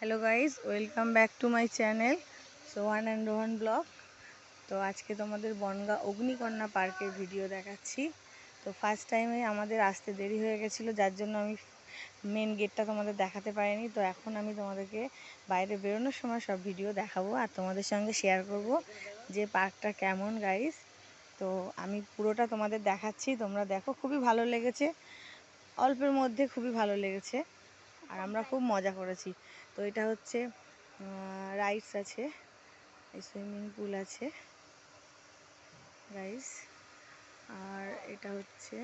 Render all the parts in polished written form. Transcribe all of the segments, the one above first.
Hello guys, welcome back to my channel Sohan and Rohan blog. তো আজকে তোমাদের বনগাঁ অগ্নিকন্যা পার্কের ভিডিও দেখাচ্ছি। তো ফার্স্ট টাইমে আমাদের আসতে দেরি হয়ে গেছিলো, যার জন্য আমি মেন গেটটা তোমাদের দেখাতে পারিনি। তো এখন আমি তোমাদেরকে বাইরে বেরোনোর সময় সব ভিডিও দেখাবো আর তোমাদের সঙ্গে শেয়ার করব যে পার্কটা কেমন গাইস। তো আমি পুরোটা তোমাদের দেখাচ্ছি, তোমরা দেখো। খুবই ভালো লেগেছে, অল্পের মধ্যে খুবই ভালো লেগেছে আর আমরা খুব মজা করেছি। তো এটা হচ্ছে রাইডস আছে, এই সুইমিং পুল আছে গাইস, আর এটা হচ্ছে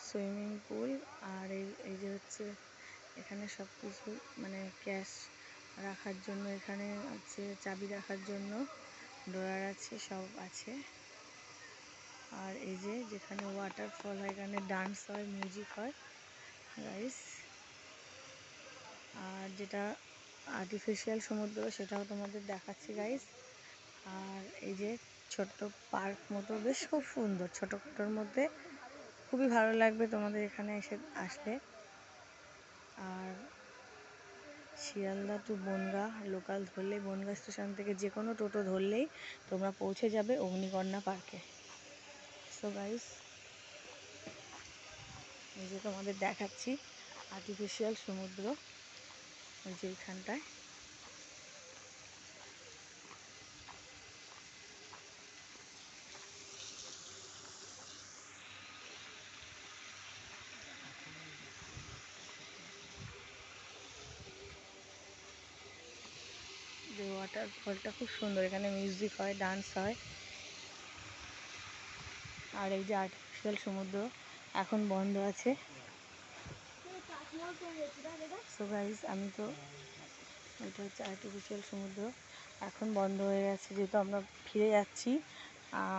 সুইমিং পুল। আর এই যে হচ্ছে এখানে সব কিছু মানে ক্যাশ রাখার জন্য, এখানে হচ্ছে চাবি রাখার জন্য ড্রয়ার আছে, সব আছে। আর এই যে যেখানে ওয়াটারফল হয়, এখানে ডান্স হয়, মিউজিক হয় গাইস। আর যেটা আর্টিফিশিয়াল সমুদ্র সেটাও তোমাদের দেখাচ্ছি গাইস। আর এই যে ছোট্ট পার্ক মতো, বেশ খুব সুন্দর, ছোটোর মধ্যে খুবই ভালো লাগবে তোমাদের এখানে আসলে। আর শিয়ালদা টু বনগাঁ লোকাল ধরলেই, বনগাঁ স্টেশন থেকে যে কোনো টোটো ধরলেই তোমরা পৌঁছে যাবে অগ্নিকন্যা পার্কে। সো গাইস, এই যে তোমাদের দেখাচ্ছি আর্টিফিশিয়াল সমুদ্র, ওই যে এইখানটায়। যে ওয়াটারফলটা খুব সুন্দর, এখানে মিউজিক হয়, ডান্স হয়। আর এই যে আর্টিফিশিয়াল সমুদ্র এখন বন্ধ আছে। সো গাইস, আমি তো, এটা হচ্ছে আর্টিফিশিয়াল সমুদ্র, এখন বন্ধ হয়ে গেছে যেহেতু আমরা ফিরে যাচ্ছি।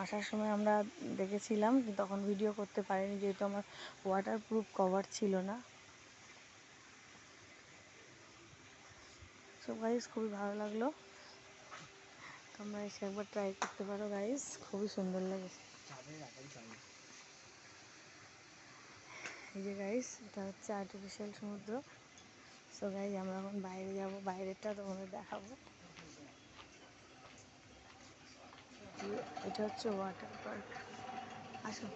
আসার সময় আমরা দেখেছিলাম, তখন ভিডিও করতে পারিনি যেহেতু আমার ওয়াটারপ্রুফ কভার ছিল না। সো গাইস, খুবই ভালো লাগলো, তোমরা এসে একবার ট্রাই করতে পারো গাইস, খুবই সুন্দর লাগে। এই যে গাইস, এটা হচ্ছে আর্টিফিশিয়াল সমুদ্র। সো গাইস, আমরা এখন বাইরে যাব, বাইরেটা তোমাদের দেখাবো। এটা হচ্ছে ওয়াটার পার্ক, আসো।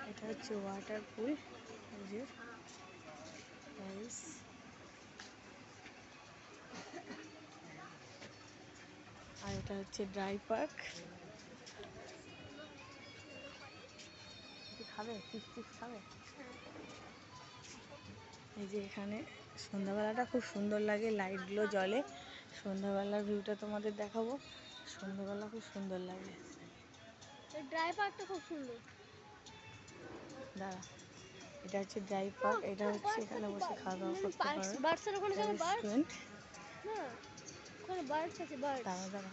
এটা হচ্ছে ওয়াটার পুল, এই যে গাইস। আর এটা হচ্ছে ড্রাই পার্ক। খাবে চিপস খাবে? এই যে এখানে সন্ধ্যাবেলাটা খুব সুন্দর লাগে, লাইটগুলো জ্বলে। সন্ধ্যাবেলার ভিউটা তোমাদের দেখাবো, সন্ধ্যাবেলা খুব সুন্দর লাগে। ড্রাই পার্কটা খুব সুন্দর। দাঁড়া, এটা হচ্ছে ড্রাই পার্ক, এটা হচ্ছে এখানে বসে খাওয়া দাওয়া করতে পারো, রেস্টুরেন্ট। না, ওখানে বার্ডস আছে, বার্ডস। দাঁড়া দাঁড়া,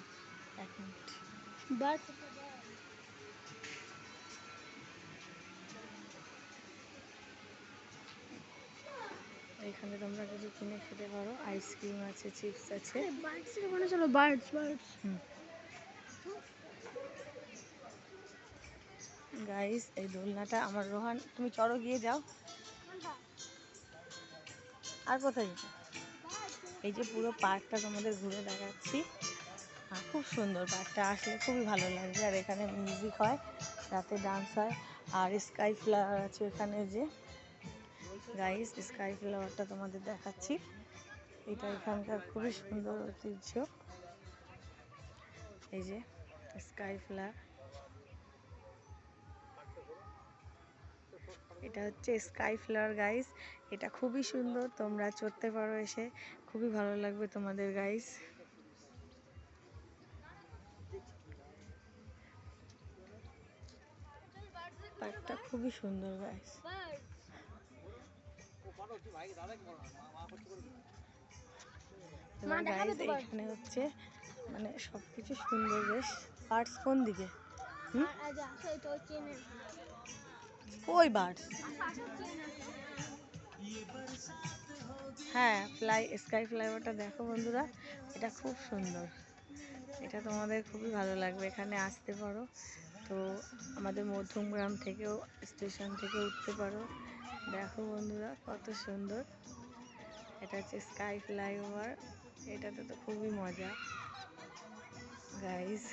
এক মিনিট। বার্ডস এখানে তোমরা কিছু কিনে খেতে পারো, আইসক্রিম আছে, চিপস আছে। বার্ডসের ওখানে চলো, বার্ডস বার্ডস। গাইস, এই দোলনাটা আমার রোহান, তুমি চড়ো, গিয়ে যাও। আর কোথায় যেতে? এই যে পুরো পার্কটা তোমাদের ঘুরে দেখাচ্ছি। খুব সুন্দর পার্কটা, আসলে খুবই ভালো লাগবে। আর এখানে মিউজিক হয়, রাতে ডান্স হয়। আর স্কাই ফ্লাওয়ার আছে এখানে, যে গাইস স্কাই ফ্লাওয়ারটা তোমাদের দেখাচ্ছি। এটা এখানকার খুবই সুন্দর ঐতিহ্য। এই যে স্কাই ফ্লাওয়ার, এটা হচ্ছে স্কাই ফ্লাওয়ার গাইস। এটা খুবই সুন্দর, তোমরা চড়তে পারো এসে, খুবই ভালো লাগবে তোমাদের গাইস। পার্কটা খুবই সুন্দর গাইস। এবার গাইস, এখানে হচ্ছে মানে সব কিছু সুন্দর, বেশ। বার্ডস কোন দিকে? কই বার্ডস? হ্যাঁ, স্কাই ফ্লাইওভারটা দেখো বন্ধুরা, এটা খুব সুন্দর, এটা তোমাদের খুবই ভালো লাগবে, এখানে আসতে পারো। তো আমাদের মধ্যমগ্রাম থেকেও, স্টেশন থেকে উঠতে পারো দেখো বন্ধুরা কত সুন্দর। এটা হচ্ছে স্কাই ফ্লাইওভার। এটাতে তো খুবই মজা গাইস।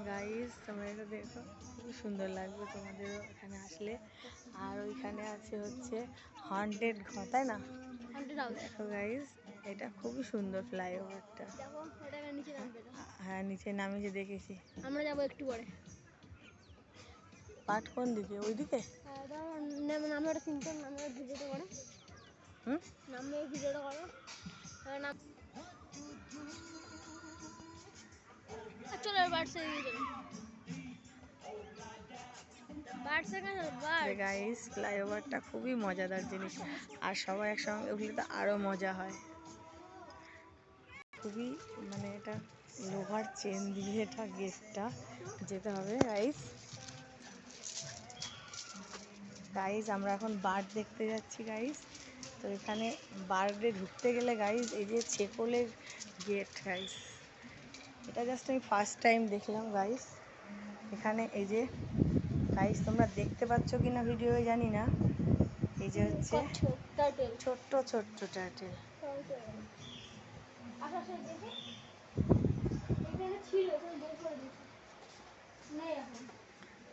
গাইস তোমরা এটা দেখো, খুবই সুন্দর লাগবে তোমাদেরও এখানে আসলে। আর ওইখানে আছে হচ্ছে হন্টেড ঘর, তাই না? দেখো গাইস, এটা খুবই সুন্দর ফ্লাইওভারটা। হ্যাঁ নিচে নামিয়ে দেখেছি। আমরা যাবো একটু পরে। পাট কোন দিকে? ওইদিকে? আমরা ওটা চিন্তা, আমরা ভিডিওটা করো। নামবে ভিডিওটা করো। চলো বার্ডসে নিয়ে চলো। গাইস ফ্লাইওভারটা খুবই মজাদার জিনিস, আর সবাই একসঙ্গে উঠলে তো আরো মজা হয়। খুবই মানে এটা লোহার চেন দিয়ে এটা গেটটা যেতে হবে গাইস। গাইস আমরা এখন বার্ড দেখতে যাচ্ছি গাইস। তো এখানে বার্ডে ঢুকতে গেলে গাইস এই যে ছেকলের গেট গাইস, এটা জাস্ট আমি ফার্স্ট টাইম দেখলাম গাইস। এখানে এই যে গাইস তোমরা দেখতে পাচ্ছ কিনা ভিডিওয়ে জানি না, এই যে হচ্ছে ছোট্ট ছোট্ট টার্টেল।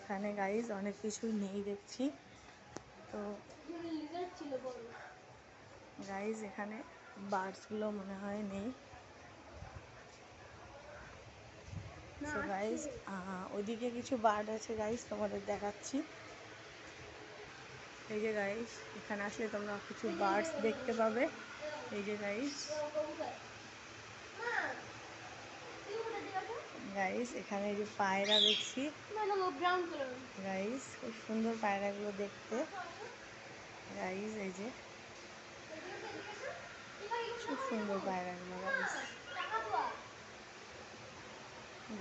এখানে গাইস অনেক কিছুই নেই দেখছি। তো গাইস এখানে বার্ডসগুলো মনে হয় নেই। তো গাইস ওইদিকে কিছু বার্ড আছে গাইস, তোমাদের দেখাচ্ছি। এই যে গাইস এখানে আসলে তোমরা কিছু বার্ডস দেখতে পাবে। এই যে গাইস, গাইস এখানে এই যে পায়রা দেখছি গাইস, খুব সুন্দর পায়রাগুলো দেখতে গাইস। এই যে খুব সুন্দর পায়রাগুলো গাইস।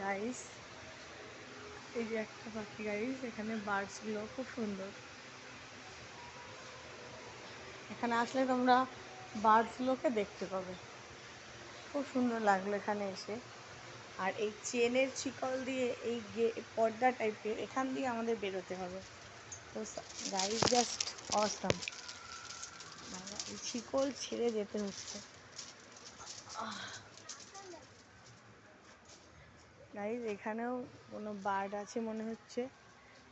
গাইস এই যে একটা পাখি গাইস, এখানে বার্ডসগুলো খুব সুন্দর। এখানে আসলে তোমরা বার্ডসগুলোকে দেখতে পাবে, খুব সুন্দর লাগলো এখানে এসে। আর এই চেনের শিকল দিয়ে এই পর্দা টাইপের এখান দিয়ে আমাদের বেরোতে হবে। তো গাইস জাস্ট অসাম, মানে এই শিকল ছেড়ে যেতে হচ্ছে। গাইস এখানেও কোনো বার্ড আছে মনে হচ্ছে,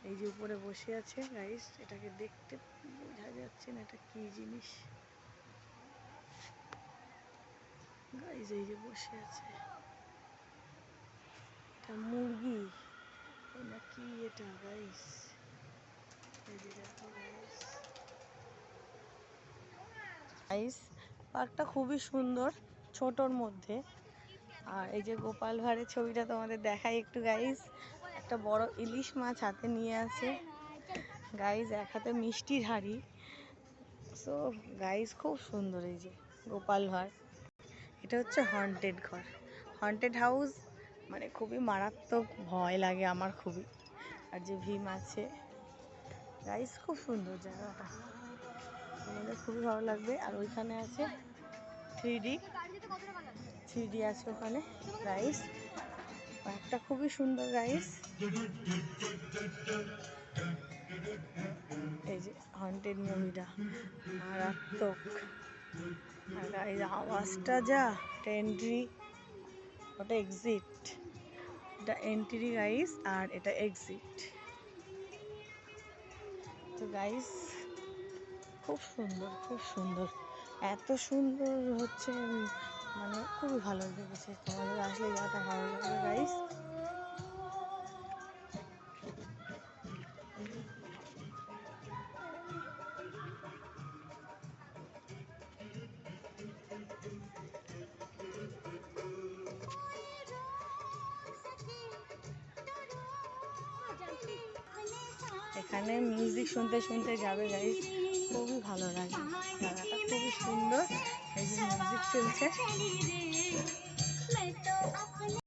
এই যে উপরে বসে আছে গাইস। এটাকে দেখতে বোঝা যাচ্ছে না এটা কি জিনিস গাইস। এই যে বসে আছে, এটা মুরগি না কি এটা গাইস? এই যে দেখো গাইস, গাইস পার্কটা খুবই সুন্দর ছোটোর মধ্যে। আর এই যে গোপাল ভাঁড়ের ছবিটা তোমাদের দেখাই একটু গাইস। একটা বড় ইলিশ মাছ হাতে নিয়ে আছে গাইস, এক হাতে মিষ্টির হাঁড়ি। সো গাইস খুব সুন্দর এই যে গোপাল ভাঁড়। এটা হচ্ছে হন্টেড ঘর, হন্টেড হাউস, মানে খুবই মারাত্মক ভয় লাগে আমার খুবই। আর যে ভীম আছে গাইস, খুব সুন্দর জায়গাটা, আমাদের খুবই ভালো লাগবে। আর ওইখানে আছে 3D আছে ওখানে গাইস, একটা খুবই সুন্দর গাইস। এই যে হন্টেড মুভিটা মারাত্মক। আর গাইস আওয়াজটা যা, এটা এন্ট্রি, ওটা এক্সিট, এটা এন্ট্রি গাইস আর এটা এক্সিট। তো গাইস খুব সুন্দর, খুব সুন্দর, এত সুন্দর হচ্ছে, মানে খুবই ভালো লেগেছে। তোমাদের আসলে জায়গাটা ভালো লাগবে গাইস। এখানে মিউজিক শুনতে শুনতে যাবে গাইস, খুবই ভালো লাগে জায়গাটা, খুবই সুন্দর। এই যে মিউজিক চলছে।